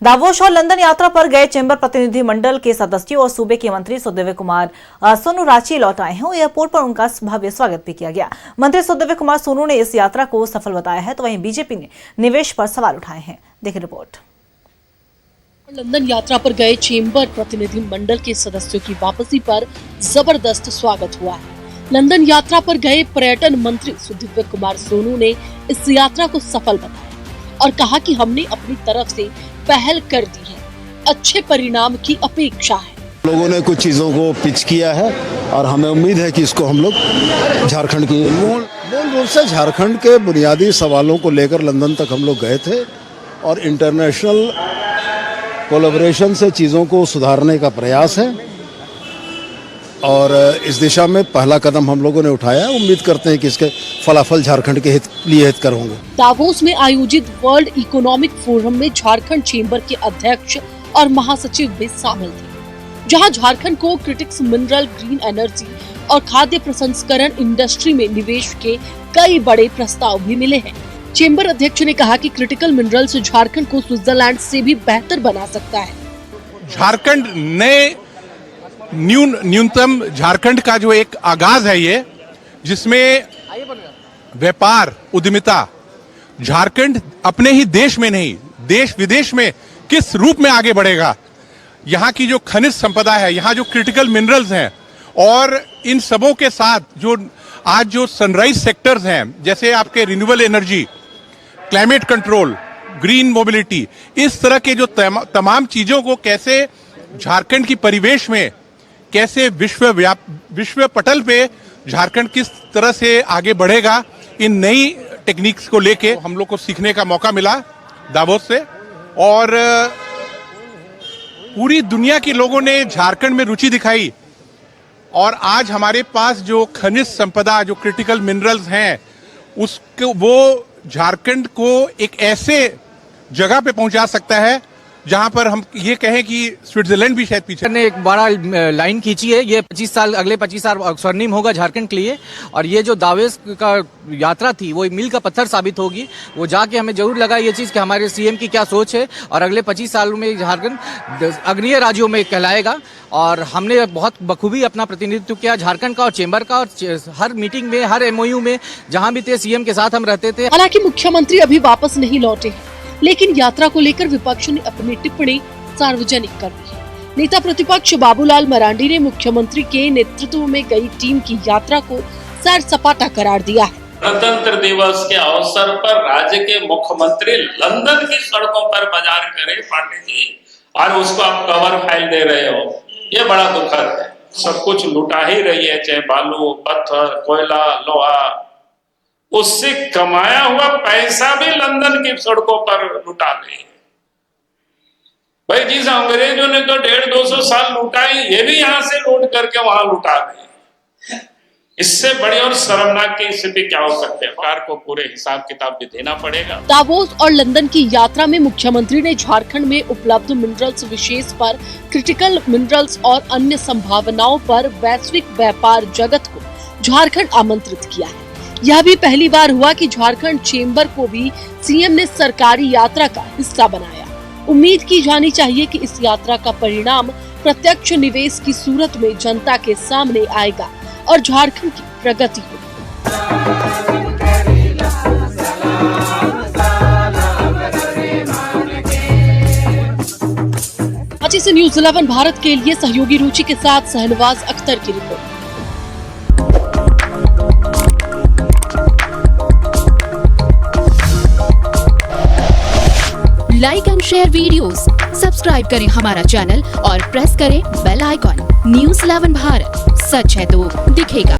Davos और London यात्रा पर गए चैंबर प्रतिनिधि मंडल के सदस्यों और सूबे के मंत्री सुदेव कुमार सोनू रांची लौट आए हैं। एयरपोर्ट पर उनका भव्य स्वागत भी किया गया। मंत्री सुदेव कुमार सोनू ने इस यात्रा को सफल बताया है, तो वहीं बीजेपी ने निवेश पर सवाल उठाए हैं। देखिए रिपोर्ट। लंदन यात्रा पर गए चैंबर प्रतिनिधि मंडल के सदस्यों की वापसी पर जबरदस्त स्वागत हुआ है। लंदन यात्रा पर गए पर्यटन मंत्री सुदेव कुमार सोनू ने इस यात्रा को सफल बताया और कहा कि हमने अपनी तरफ से पहल कर दी है, अच्छे परिणाम की अपेक्षा है। लोगों ने कुछ चीजों को पिच किया है और हमें उम्मीद है कि इसको हम लोग झारखंड की मूल रूप से झारखंड के बुनियादी सवालों को लेकर लंदन तक हम लोग गए थे और इंटरनेशनल कोलैबोरेशन से चीज़ों को सुधारने का प्रयास है और इस दिशा में पहला कदम हम लोगों ने उठाया। उम्मीद करते हैं कि इसके फलाफल झारखंड के लिए हितकर होंगे। दावोस में आयोजित वर्ल्ड इकोनॉमिक फोरम में झारखंड चैंबर के अध्यक्ष और महासचिव भी शामिल थे, जहां झारखंड को क्रिटिकल मिनरल, ग्रीन एनर्जी और खाद्य प्रसंस्करण इंडस्ट्री में निवेश के कई बड़े प्रस्ताव भी मिले हैं। चैंबर अध्यक्ष ने कहा कि क्रिटिकल मिनरल्स झारखंड को स्विट्जरलैंड से भी बेहतर बना सकता है। झारखंड नए न्यूनतम झारखंड का जो एक आगाज है, ये जिसमें व्यापार उद्यमिता झारखंड अपने ही देश में नहीं, देश विदेश में किस रूप में आगे बढ़ेगा। यहाँ की जो खनिज संपदा है, यहाँ जो क्रिटिकल मिनरल्स हैं और इन सबों के साथ जो आज जो सनराइज सेक्टर्स हैं, जैसे आपके renewable energy, climate control, green mobility, इस तरह के जो तमाम चीजों को कैसे झारखंड की परिवेश में, कैसे विश्व पटल पे झारखंड किस तरह से आगे बढ़ेगा, इन नई टेक्निक्स को लेके हम लोग को सीखने का मौका मिला दावोस से। और पूरी दुनिया के लोगों ने झारखंड में रुचि दिखाई और आज हमारे पास जो खनिज संपदा, जो क्रिटिकल मिनरल्स हैं, उसको वो झारखंड को एक ऐसे जगह पे पहुंचा सकता है जहां पर हम ये कहें कि स्विट्जरलैंड भी शायद पीछे। ने एक बड़ा लाइन खींची है, ये 25 साल, अगले 25 साल स्वर्णिम होगा झारखंड के लिए। और ये जो दावोस का यात्रा थी वो मील का पत्थर साबित होगी। वो जाके हमें जरूर लगा ये चीज कि हमारे सीएम की क्या सोच है और अगले 25 सालों में झारखंड अग्रणीय राज्यों में कहलाएगा। और हमने बहुत बखूबी अपना प्रतिनिधित्व किया झारखंड का और चैंबर का, और हर मीटिंग में, हर एमओयू में जहां भी थे सीएम के साथ हम रहते थे। हालांकि मुख्यमंत्री अभी वापस नहीं लौटे हैं, लेकिन यात्रा को लेकर विपक्ष ने अपनी टिप्पणी सार्वजनिक कर दी है। नेता प्रतिपक्ष बाबूलाल मरांडी ने मुख्यमंत्री के नेतृत्व में गई टीम की यात्रा को सैर सपाटा करार दिया है। गणतंत्र दिवस के अवसर पर राज्य के मुख्यमंत्री लंदन की सड़कों पर बाजार करे पांडे जी, और उसको आप कवर फाइल दे रहे हो, ये बड़ा दुखद है। सब कुछ लुटा ही रही है, चाहे बालू, पत्थर, कोयला, लोहा, उससे कमाया हुआ पैसा भी लंदन की सड़कों पर लुटा रही है। भाई जिस अंग्रेजों ने तो 150-200 साल लुटाई, ये भी यहाँ से लूट करके वहां लुटा रहे हैं। इससे बड़ी और शर्मनाक की स्थिति क्या हो सकती है? सरकार को पूरे हिसाब किताब भी देना पड़ेगा। दावोस और लंदन की यात्रा में मुख्यमंत्री ने झारखंड में उपलब्ध मिनरल्स विशेष पर, क्रिटिकल मिनरल्स और अन्य संभावनाओं पर वैश्विक व्यापार जगत को झारखंड आमंत्रित किया है। यह भी पहली बार हुआ कि झारखंड चैंबर को भी सीएम ने सरकारी यात्रा का हिस्सा बनाया। उम्मीद की जानी चाहिए कि इस यात्रा का परिणाम प्रत्यक्ष निवेश की सूरत में जनता के सामने आएगा और झारखंड की प्रगति होगी। रांची से न्यूज़ 11 भारत के लिए सहयोगी रुचि के साथ शहनवाज अख्तर की report. Like and share videos, subscribe करें हमारा चैनल और प्रेस करें बेल आइकॉन। न्यूज़ 11 भारत, सच है तो दिखेगा।